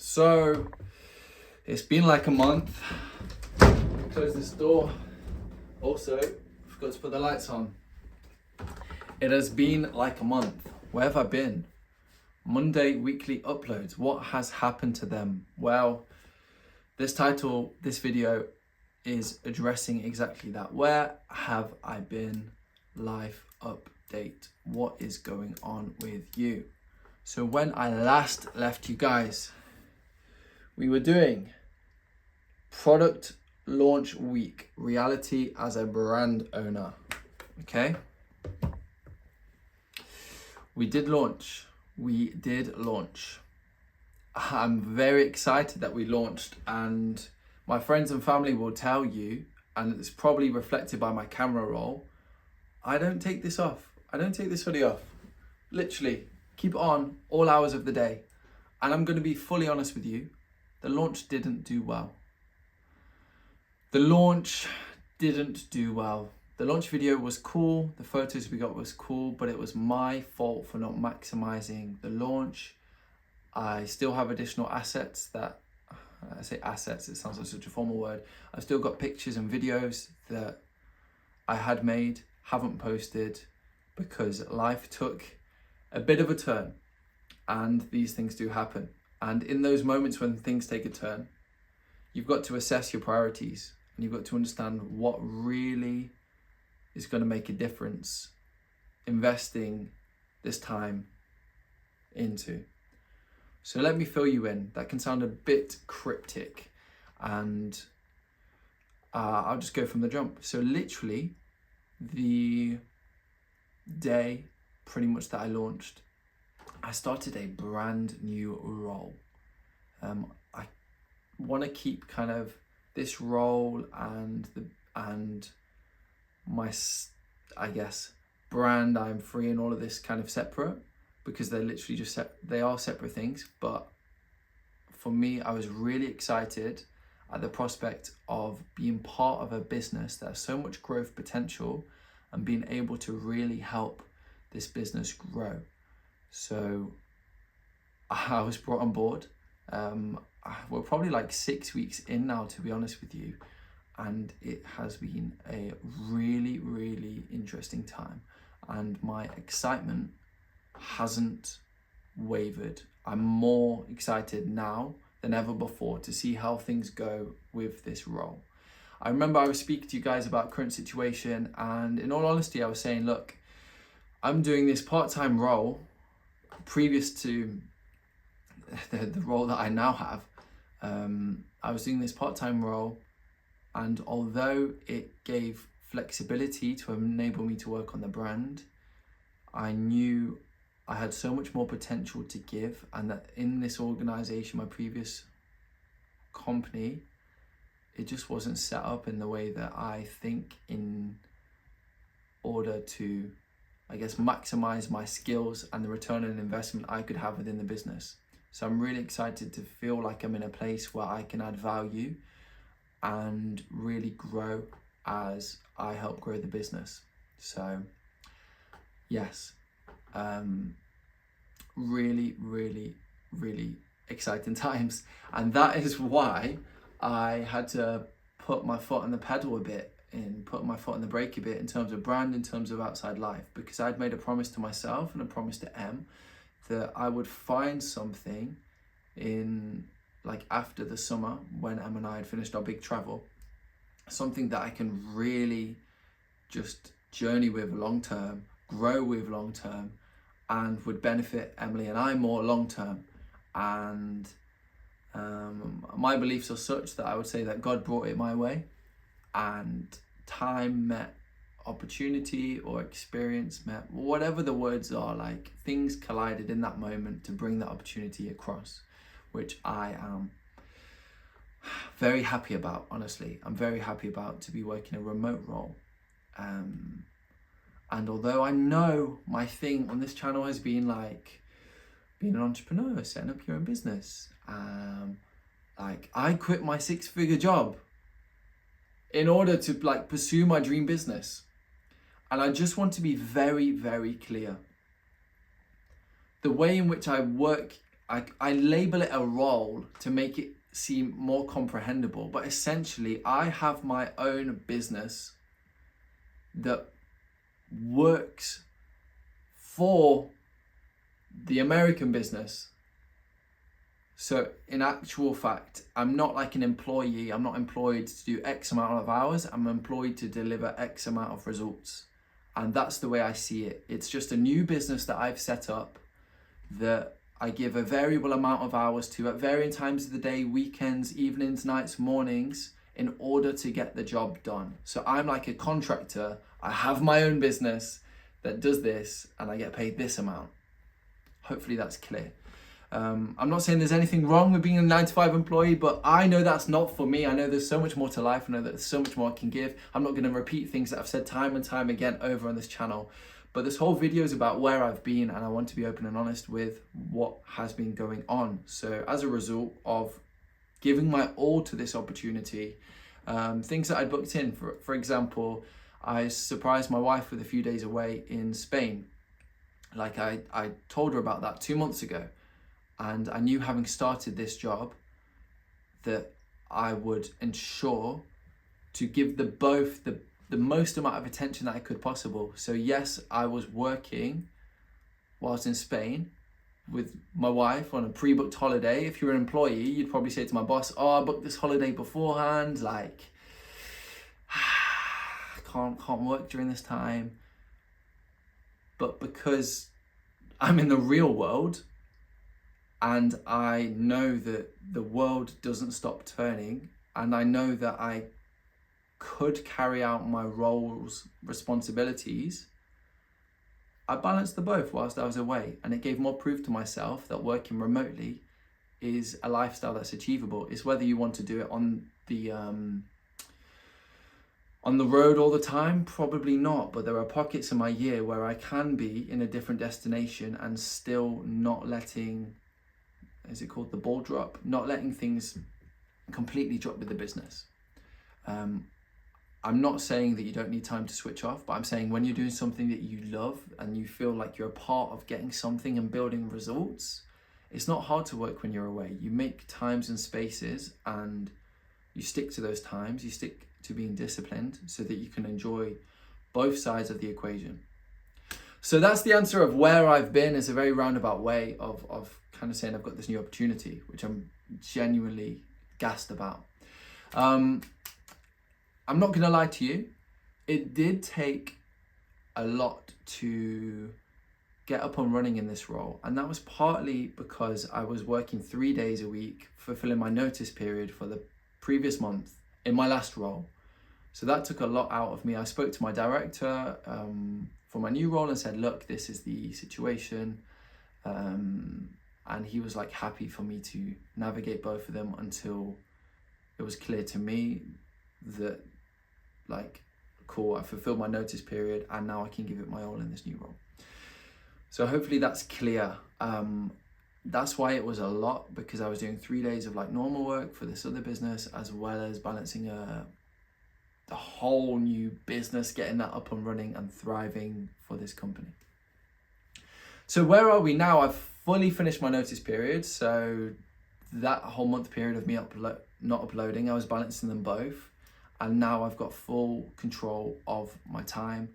So it's been like a month. Close this door. Also, forgot to put the lights on. It has been like a month. Where have I been? Monday weekly uploads. What has happened to them? Well, this video is addressing exactly that. Where have I been? Life update. What is going on with you? So when I last left you guys, we were doing product launch week, reality as a brand owner. Okay. We did launch. I'm very excited that we launched, and my friends and family will tell you, and it's probably reflected by my camera roll, I don't take this off. I don't take this hoodie off. Literally, keep it on all hours of the day. And I'm going to be fully honest with you, the launch didn't do well. The launch video was cool, the photos we got was cool, but it was my fault for not maximizing the launch. I still have additional assets that, I say assets, it sounds like such a formal word. I've still got pictures and videos that I had made, haven't posted, because life took a bit of a turn, and these things do happen. And in those moments when things take a turn, you've got to assess your priorities, and you've got to understand what really is going to make a difference investing this time into. So let me fill you in. That can sound a bit cryptic, and I'll just go from the jump. So literally the day pretty much that I launched, I started a brand new role. I want to keep kind of this role and my, I guess, brand, I'm free, and all of this kind of separate, because they're literally they are separate things. But for me, I was really excited at the prospect of being part of a business that has so much growth potential and being able to really help this business grow. So I was brought on board. We're probably like 6 weeks in now, to be honest with you. And it has been a really, really interesting time. And my excitement hasn't wavered. I'm more excited now than ever before to see how things go with this role. I remember I was speaking to you guys about current situation, and in all honesty, I was saying, look, I'm doing this part-time role previous to the role that I now have. I was doing this part-time role, and although it gave flexibility to enable me to work on the brand, I knew I had so much more potential to give, and that in this organization, my previous company, it just wasn't set up in the way that I think in order to, I guess, maximize my skills and the return on investment I could have within the business. So I'm really excited to feel like I'm in a place where I can add value and really grow as I help grow the business. So yes, really, really, really exciting times. And that is why I had to put my foot on the pedal a bit and put my foot on the brake a bit in terms of brand, in terms of outside life, because I'd made a promise to myself and a promise to Em that I would find something in, like, after the summer when Em and I had finished our big travel, something that I can really just journey with long term, grow with long term, and would benefit Emily and I more long term. And my beliefs are such that I would say that God brought it my way, and time met opportunity, or experience met, whatever the words are, like things collided in that moment to bring that opportunity across, which I am very happy about. Honestly, I'm very happy about to be working a remote role. And although I know my thing on this channel has been like being an entrepreneur, setting up your own business, like I quit my 6-figure job in order to like pursue my dream business. And I just want to be very, very clear. The way in which I work I label it a role to make it seem more comprehensible, but essentially I have my own business that works for the American business. So in actual fact, I'm not like an employee. I'm not employed to do X amount of hours. I'm employed to deliver X amount of results. And that's the way I see it. It's just a new business that I've set up that I give a variable amount of hours to at varying times of the day, weekends, evenings, nights, mornings, in order to get the job done. So I'm like a contractor. I have my own business that does this and I get paid this amount. Hopefully that's clear. I'm not saying there's anything wrong with being a 9-to-5 employee, but I know that's not for me. I know there's so much more to life. I know that there's so much more I can give. I'm not going to repeat things that I've said time and time again over on this channel. But this whole video is about where I've been, and I want to be open and honest with what has been going on. So as a result of giving my all to this opportunity, things that I booked in, for example, I surprised my wife with a few days away in Spain. Like I told her about that 2 months ago. And I knew, having started this job, that I would ensure to give both the most amount of attention that I could possible. So yes, I was working whilst in Spain with my wife on a pre-booked holiday. If you're an employee, you'd probably say to my boss, oh, I booked this holiday beforehand, like, can't work during this time. But because I'm in the real world, and I know that the world doesn't stop turning, and I know that I could carry out my role's responsibilities, I balanced the both whilst I was away, and it gave more proof to myself that working remotely is a lifestyle that's achievable. It's whether you want to do it on the road all the time, probably not, but there are pockets in my year where I can be in a different destination and still not letting, is it called the ball drop? Not letting things completely drop with the business. I'm not saying that you don't need time to switch off, but I'm saying when you're doing something that you love and you feel like you're a part of getting something and building results, it's not hard to work when you're away. You make times and spaces and you stick to those times, you stick to being disciplined so that you can enjoy both sides of the equation. So that's the answer of where I've been. It's a very roundabout way of kind of saying I've got this new opportunity, which I'm genuinely gassed about. I'm not going to lie to you. It did take a lot to get up and running in this role. And that was partly because I was working 3 days a week, fulfilling my notice period for the previous month in my last role. So that took a lot out of me. I spoke to my director for my new role and said, look, this is the situation. And he was like happy for me to navigate both of them until it was clear to me that, like, cool, I fulfilled my notice period and now I can give it my all in this new role. So hopefully that's clear. That's why it was a lot, because I was doing 3 days of like normal work for this other business, as well as balancing the whole new business, getting that up and running and thriving for this company. So where are we now? I've fully finished my notice period. So that whole month period of me not uploading, I was balancing them both. And now I've got full control of my time,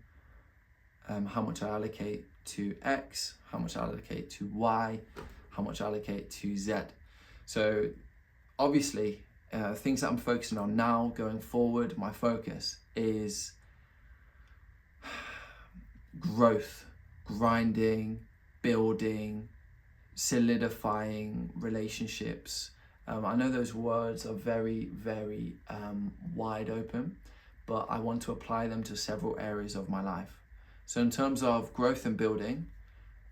how much I allocate to X, how much I allocate to Y, how much I allocate to Z. So obviously, things that I'm focusing on now going forward, my focus is growth, grinding, building, solidifying relationships. I know those words are very, very wide open, but I want to apply them to several areas of my life. So in terms of growth and building,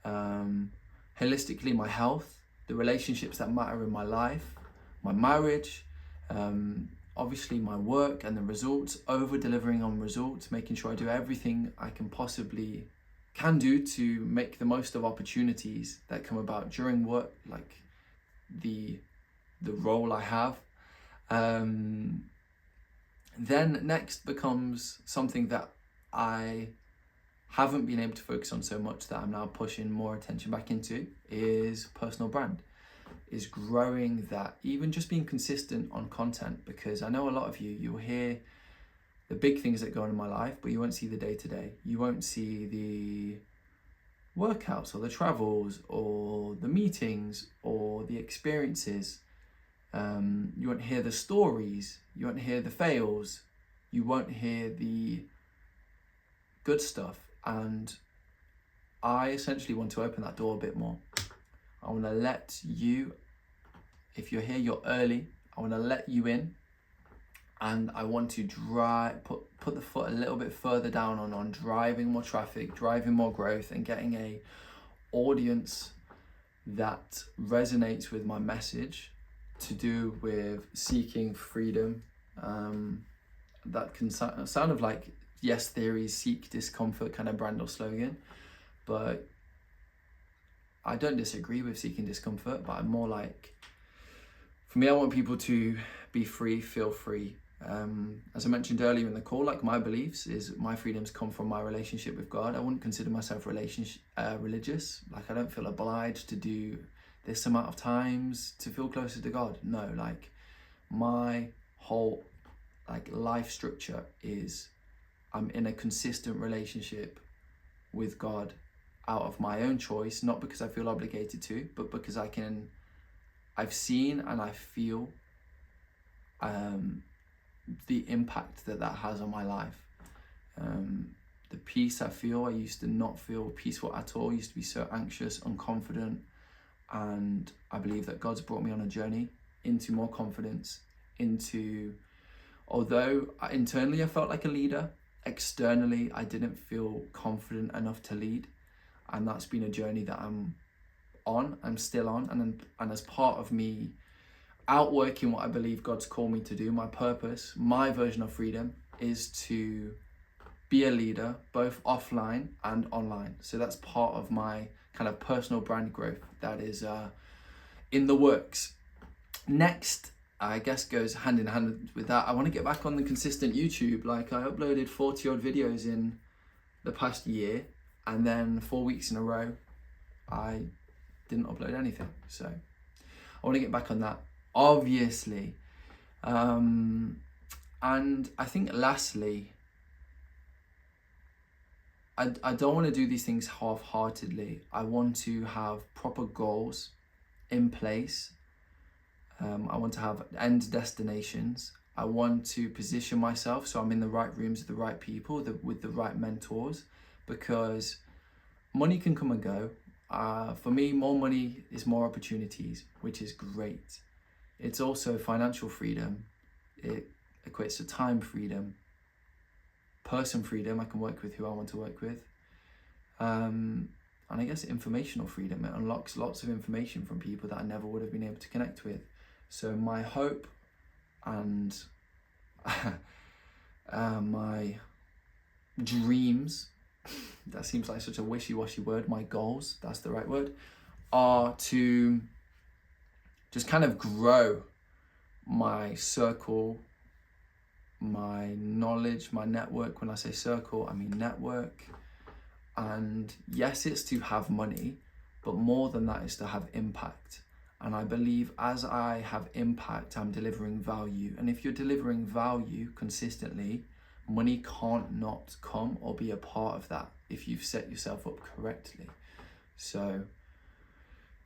holistically, my health, the relationships that matter in my life, my marriage, obviously my work and the results, over delivering on results, making sure I do everything I can do to make the most of opportunities that come about during work, like the role I have. Then next becomes something that I haven't been able to focus on so much, that I'm now pushing more attention back into, is personal brand. is growing that, even just being consistent on content, because I know a lot of you'll hear the big things that go on in my life, but you won't see the day-to-day. You won't see the workouts or the travels or the meetings or the experiences. You won't hear the stories, you won't hear the fails, you won't hear the good stuff. And I essentially want to open that door a bit more. I want to let you, if you're here, you're early, I want to let you in, and I want to put the foot a little bit further down on driving more traffic, driving more growth, and getting a audience that resonates with my message, to do with seeking freedom. That can sound of like Yes Theory's seek discomfort kind of brand or slogan, but I don't disagree with seeking discomfort, but I'm more like, for me, I want people to be free, feel free. As I mentioned earlier in the call, like, my beliefs is my freedoms come from my relationship with God. I wouldn't consider myself religious. Like, I don't feel obliged to do this amount of times to feel closer to God. No, like, my whole life structure is I'm in a consistent relationship with God out of my own choice, not because I feel obligated to, but because I've seen and I feel the impact that has on my life. The peace I feel, I used to not feel peaceful at all. I used to be so anxious, unconfident, and I believe that God's brought me on a journey into more confidence, although internally I felt like a leader, externally I didn't feel confident enough to lead. And that's been a journey that I'm still on, and as part of me outworking what I believe God's called me to do, my purpose, my version of freedom is to be a leader, both offline and online. So that's part of my kind of personal brand growth that is in the works. Next, I guess, goes hand in hand with that, I want to get back on the consistent YouTube. Like, I uploaded 40 odd videos in the past year, and then 4 weeks in a row I didn't upload anything. So I want to get back on that, obviously. And I think lastly, I don't want to do these things half-heartedly. I want to have proper goals in place. I want to have end destinations. I want to position myself so I'm in the right rooms with the right people, with the right mentors, because money can come and go. For me, more money is more opportunities, which is great. It's also financial freedom. It equates to time freedom, person freedom. I can work with who I want to work with. And I guess informational freedom. It unlocks lots of information from people that I never would have been able to connect with. So my hope and my dreams, that seems like such a wishy-washy word, my goals, that's the right word, are to just kind of grow my circle, my knowledge, my network. When I say circle, I mean network. And yes, it's to have money, but more than that is to have impact. And I believe as I have impact, I'm delivering value. And if you're delivering value consistently, money can't not come or be a part of that if you've set yourself up correctly. So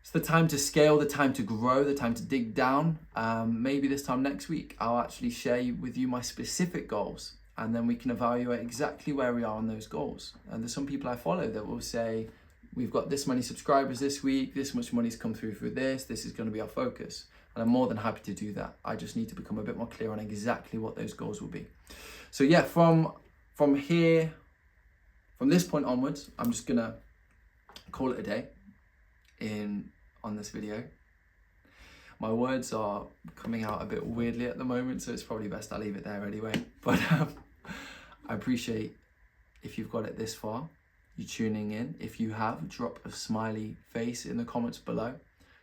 it's the time to scale, the time to grow, the time to dig down. Maybe this time next week, I'll actually share with you my specific goals, and then we can evaluate exactly where we are on those goals. And there's some people I follow that will say, we've got this many subscribers this week, this much money's come through for this is going to be our focus. And I'm more than happy to do that. I just need to become a bit more clear on exactly what those goals will be. So yeah, from here, from this point onwards, I'm just gonna call it a day on this video. My words are coming out a bit weirdly at the moment, so it's probably best I leave it there anyway. But I appreciate if you've got it this far, you tuning in. If you have, drop a smiley face in the comments below.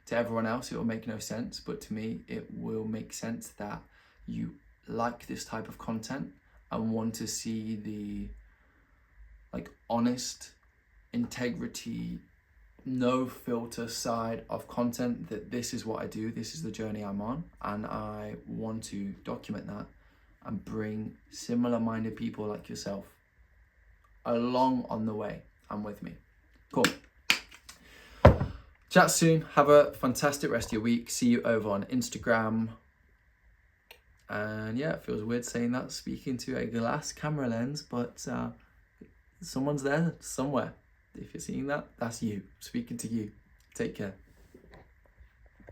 To everyone else, it will make no sense, but to me, it will make sense that you like this type of content and want to see the honest, integrity, no filter side of content, that this is what I do, this is the journey I'm on, and I want to document that and bring similar minded people like yourself along on the way and with me. Cool. Chat soon. Have a fantastic rest of your week. See you over on Instagram. And yeah, it feels weird saying that, speaking to a glass camera lens, but someone's there somewhere. If you're seeing that, that's you, speaking to you. Take care.